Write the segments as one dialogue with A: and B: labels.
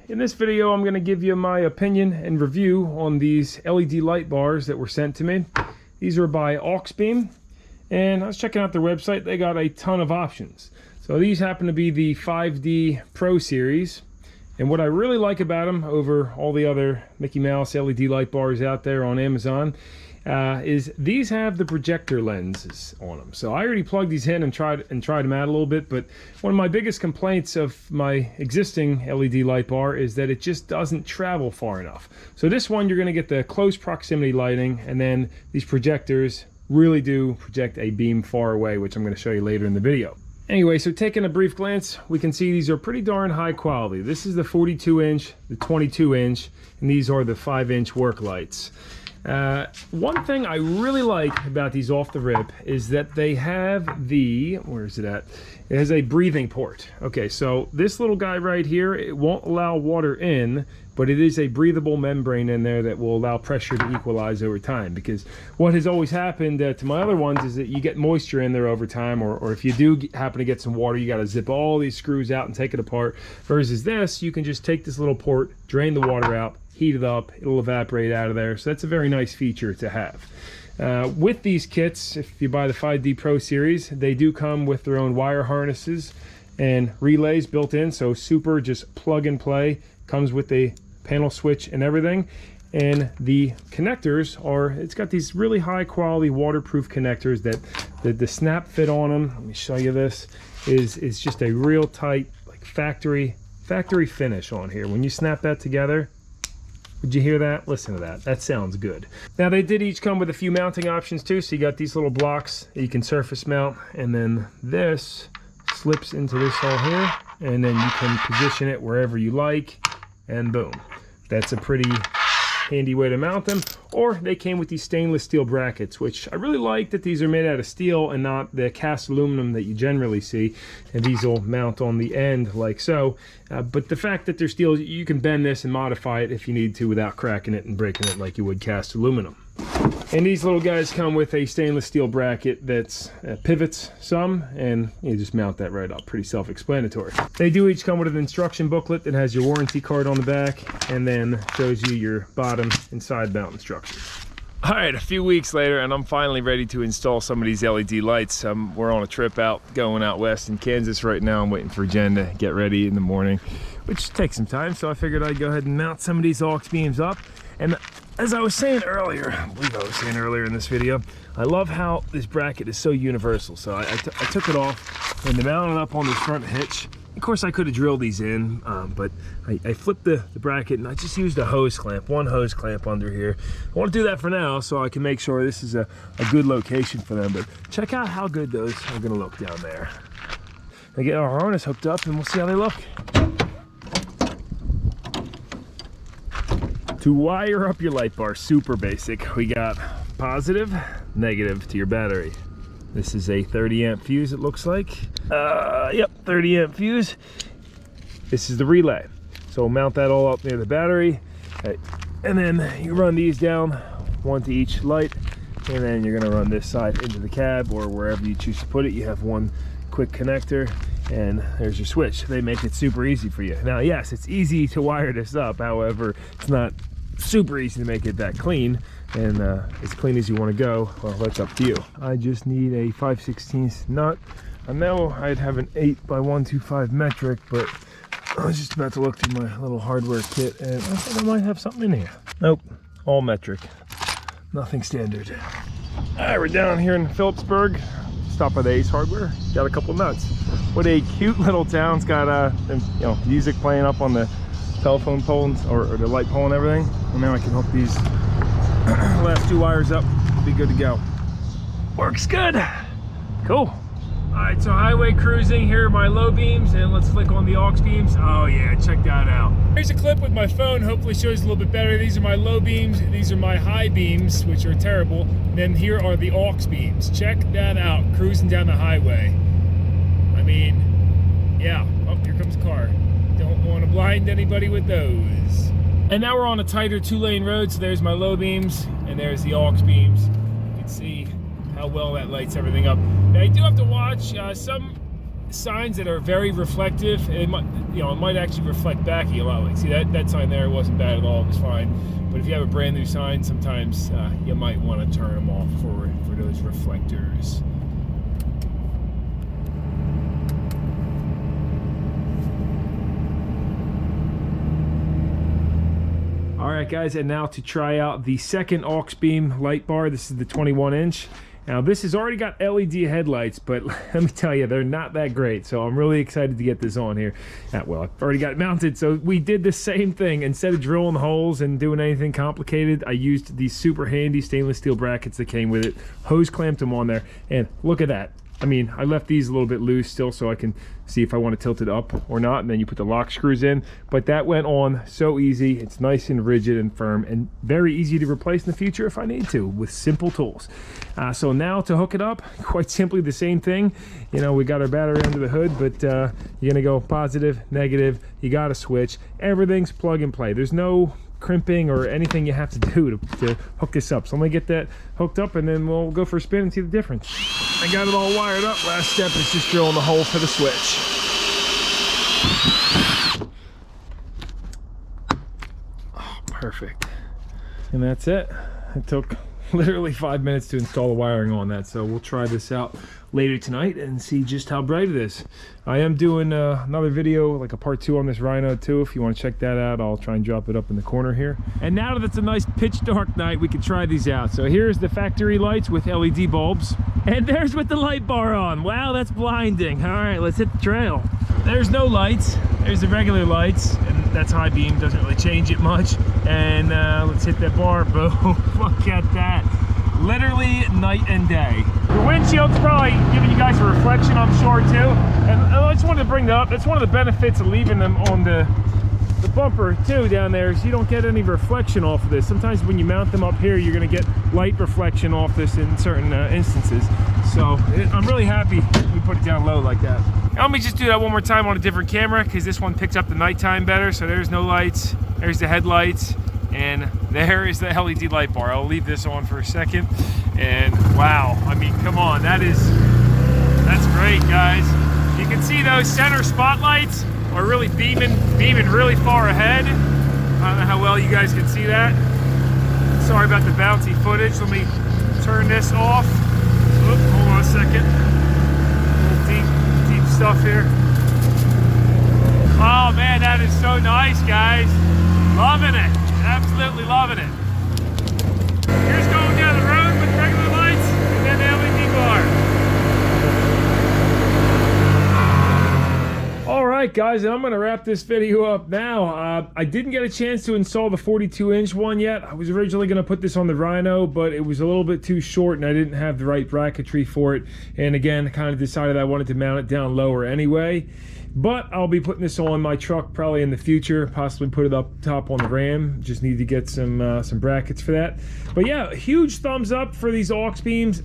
A: in this video I'm going to give you my opinion and review on these LED light bars that were sent to me. These are by AUXBEAM, and I was checking out their website. They got a ton of options. So these happen to be the 5D Pro series, and what I really like about them over all the other Mickey Mouse LED light bars out there on Amazon is these have the projector lenses on them. So I already plugged these in and tried them out a little bit, but one of my biggest complaints of my existing LED light bar is that it just doesn't travel far enough. So this one, you're going to get the close proximity lighting, and then these projectors really do project a beam far away, which I'm going to show you later in the video. Anyway, so taking a brief glance, we can see these are pretty darn high quality. This is the 42-inch, the 22-inch, and these are the 5-inch work lights. One thing I really like about these off the rip is that they have the, where is it at? It has a breathing port. Okay, so this little guy right here, it won't allow water in, but it is a breathable membrane in there that will allow pressure to equalize over time. Because what has always happened to my other ones is that you get moisture in there over time, or if you do happen to get some water, you got to zip all these screws out and take it apart. Versus this, you can just take this little port, drain the water out, heat it up, it'll evaporate out of there. So that's a very nice feature to have. With these kits, if you buy the 5D Pro series, they do come with their own wire harnesses and relays built in, so super just plug and play. Comes with a panel switch and everything. And the connectors are, it's got these really high quality waterproof connectors that the snap fit on them, let me show you this, is just a real tight, like factory finish on here. When you snap that together, did you hear that? Listen to that. That sounds good. Now they did each come with a few mounting options too. So you got these little blocks that you can surface mount, and then this slips into this hole here, and then you can position it wherever you like, and boom. That's a pretty handy way to mount them. Or they came with these stainless steel brackets, which I really like that these are made out of steel and not the cast aluminum that you generally see. And these will mount on the end like so. But the fact that they're steel, you can bend this and modify it if you need to without cracking it and breaking it like you would cast aluminum. And these little guys come with a stainless steel bracket that's pivots some, and you just mount that right up. Pretty self-explanatory. They do each come with an instruction booklet that has your warranty card on the back, and then shows you your bottom and side mount instructions. All right, a few weeks later, and I'm finally ready to install some of these LED lights. We're on a trip going out west in Kansas right now. I'm waiting for Jen to get ready in the morning, which takes some time, so I figured I'd go ahead and mount some of these AUXBEAMs up. And as I was saying earlier, I believe I was saying earlier in this video, I love how this bracket is so universal. So I took it off and mounted it up on the front hitch. Of course, I could have drilled these in, but I flipped the bracket and I just used a hose clamp, one hose clamp under here. I want to do that for now so I can make sure this is a good location for them. But check out how good those are going to look down there. I get our harness hooked up and we'll see how they look. To wire up your light bar, super basic. We got positive, negative to your battery. This is a 30 amp fuse, it looks like. Yep, 30 amp fuse. This is the relay. So we'll mount that all up near the battery. And then you run these down, one to each light. And then you're gonna run this side into the cab or wherever you choose to put it. You have one quick connector, and there's your switch. They make it super easy for you. Now, yes, it's easy to wire this up. However, it's not super easy to make it that clean, and as clean as you want to go, well, that's up to you. I just need a 5/16 nut. I know I'd have an 8x125 metric, but I was just about to look through my little hardware kit, and I think I might have something in here. Nope, all metric, nothing standard. All right, we're down here in Phillipsburg. Stopped by the Ace Hardware, got a couple nuts. What a cute little town. It's got music playing up on the telephone pole or the light pole and everything. And now I can hook these last two wires up, be good to go. Works good. Cool. All right, so highway cruising, here are my low beams, and let's flick on the AUXBEAMs. Oh yeah, check that out. Here's a clip with my phone, hopefully shows a little bit better. These are my low beams, these are my high beams, which are terrible. And then here are the AUXBEAMs. Check that out, cruising down the highway. I mean, yeah, oh, here comes a car. Don't want to blind anybody with those. And now we're on a tighter 2-lane road, so there's my low beams, and there's the AUXBEAMs. You can see how well that lights everything up. Now you do have to watch, some signs that are very reflective, and it might, you know, it might actually reflect back a lot. Like, see that sign there wasn't bad at all, it was fine. But if you have a brand new sign, sometimes you might want to turn them off for those reflectors. Alright guys, and now to try out the second AUXBEAM light bar. This is the 21-inch. Now this has already got LED headlights, but let me tell you, they're not that great. So I'm really excited to get this on here. Well, I've already got it mounted, so we did the same thing. Instead of drilling holes and doing anything complicated, I used these super handy stainless steel brackets that came with it, hose clamped them on there, and look at that. I mean, I left these a little bit loose still so I can see if I want to tilt it up or not, and then you put the lock screws in. But that went on so easy. It's nice and rigid and firm, and very easy to replace in the future if I need to with simple tools. So now to hook it up, quite simply the same thing. You know, we got our battery under the hood, but you're gonna go positive, negative, you got to switch. Everything's plug and play. There's no crimping or anything you have to do to hook this up. So I'm gonna get that hooked up and then we'll go for a spin and see the difference. I got it all wired up. Last step is just drilling the hole for the switch. Oh, perfect. And that's it. It took literally 5 minutes to install the wiring on that, so we'll try this out later tonight and see just how bright it is. I am doing another video, like a part 2 on this Rhino too. If you want to check that out, I'll try and drop it up in the corner here. And now that it's a nice pitch dark night, we can try these out. So here's the factory lights with LED bulbs, and there's with the light bar on. Wow, that's blinding. All right, let's hit the trail. There's no lights. There's the regular lights, and that's high beam, doesn't really change it much. And let's hit that bar. Boom. Look at that. Literally night and day. The windshield's probably giving you guys a reflection, I'm sure too. And I just wanted to bring that up. That's one of the benefits of leaving them on the bumper too down there, is you don't get any reflection off of this. Sometimes when you mount them up here, you're going to get light reflection off this in certain instances. So I'm really happy we put it down low like that. Now, let me just do that one more time on a different camera, because this one picks up the nighttime better. So there's no lights, there's the headlights, and there is the LED light bar. I'll leave this on for a second. And wow, I mean, come on, that's great, guys. You can see those center spotlights are really beaming really far ahead. I don't know how well you guys can see that. Sorry about the bouncy footage. Let me turn this off. Oop, hold on a second. A little deep stuff here. Oh man, that is so nice, guys. Loving it. Absolutely loving it. Here's going down the road with regular lights and then the LED bar. Alright guys, and I'm going to wrap this video up now. I didn't get a chance to install the 42-inch one yet. I was originally going to put this on the Rhino, but it was a little bit too short and I didn't have the right bracketry for it. And again, I kind of decided I wanted to mount it down lower anyway. But I'll be putting this on my truck probably in the future, possibly put it up top on the Ram. Just need to get some brackets for that. But yeah, huge thumbs up for these AUXBEAMs.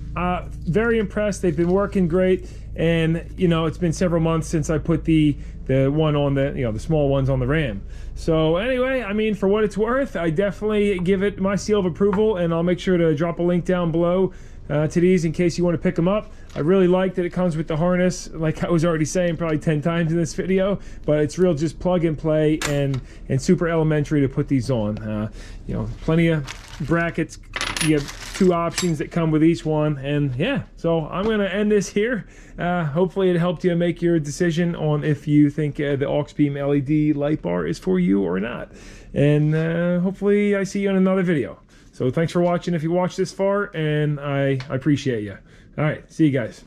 A: Very impressed. They've been working great, and you know, it's been several months since I put the one on the small ones on the Ram. So anyway, I mean, for what it's worth, I definitely give it my seal of approval, and I'll make sure to drop a link down below to these in case you want to pick them up. I really like that it comes with the harness, like I was already saying probably 10 times in this video, but it's real just plug and play and super elementary to put these on. You know, plenty of brackets. You have 2 options that come with each one, and yeah, so I'm going to end this here. Hopefully it helped you make your decision on if you think the AUXBEAM LED light bar is for you or not. And hopefully I see you in another video. So thanks for watching if you watched this far, and I appreciate you. All right, see you guys.